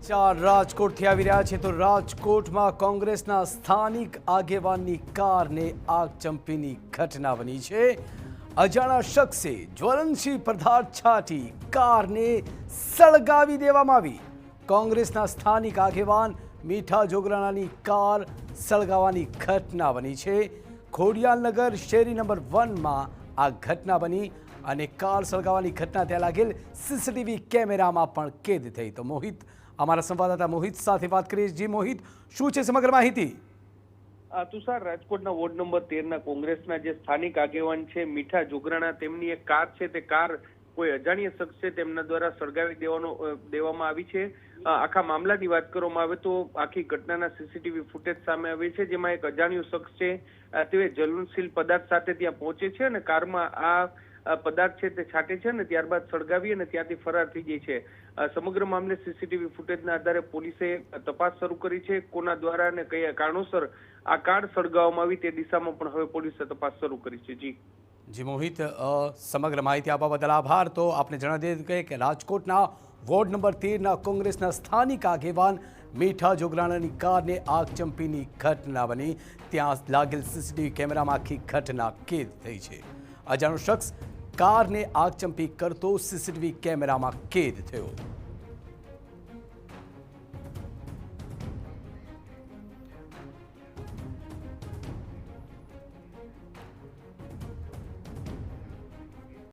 ચાર રાજકોટથી આવી રહ્યા છે તો રાજકોટમાં કોંગ્રેસના સ્થાનિક આગેવાનની કારને આગચંપીની ઘટના બની છે। અજાણા શખ્સે જ્વલનશીલ પદાર્થ છાંટી કારને સળગાવી દેવામાં આવી। કોંગ્રેસના સ્થાનિક આગેવાન મીઠા જોગરાણાની કાર સળગાવવાની ઘટના બની છે। ખોડિયાલનગર શેરી નંબર 1માં આ ઘટના બની અને કાર સળગાવવાની ઘટના ત્યાં લાગેલ સીસીટીવી કેમેરામાં પણ કેદ થઈ। તો મોહિત, અમારા સંવાદદાતા મોહિત સાથે વાત કરીએ। જી મોહિત, શું છે સમગ્ર માહિતી? તુષાર, રાજકોટના વોર્ડ નંબર 13ના કોંગ્રેસના જે સ્થાનિક આગેવાન છે મીઠા જોગરાણા, તેમની એક કાર છે, તે કાર કોઈ અજાણ્ય શખ્સે તેમના દ્વારા સળગાવી દેવામાં આવી છે। આખા મામલાની વાત કરવામાં આવે તો આખી ઘટનાના સીસીટીવી ફૂટેજ સામે આવે છે, જેમાં એક અજાણ્યો શખ્સ છે તે જ્વલનશીલ પદાર્થ સાથે ત્યાં પહોંચે છે અને કારમાં આ પદાર્થ છે તે છાંટે છે અને ત્યારબાદ સળગાવી અને ત્યાંથી ફરાર થઈ જાય છે। સમગ્ર મામલે સીસીટીવી ફૂટેજના આધારે પોલીસે તપાસ શરૂ કરી છે। કોના દ્વારા અને કયા કારણોસર આ કાર સળગાવવામાં આવી તે દિશામાં પણ હવે પોલીસે તપાસ શરૂ કરી છે। જી મોહિત, સમગ્ર માહિતી આપવા બદલ આભાર। તો આપને જણાવી દઈએ કે રાજકોટના વોર્ડ નંબર 13ના કોંગ્રેસના સ્થાનિક આગેવાન મીઠા જોગરાણાની કારને આગચંપીની ઘટના બની। ત્યાં લાગેલ સીસીટીવી કેમેરામાં આખી ઘટના કેદ થઈ છે। અજાણ્યો શખ્સ કારને આગચંપી કરતો સીસીટીવી કેમેરામાં કેદ થયો।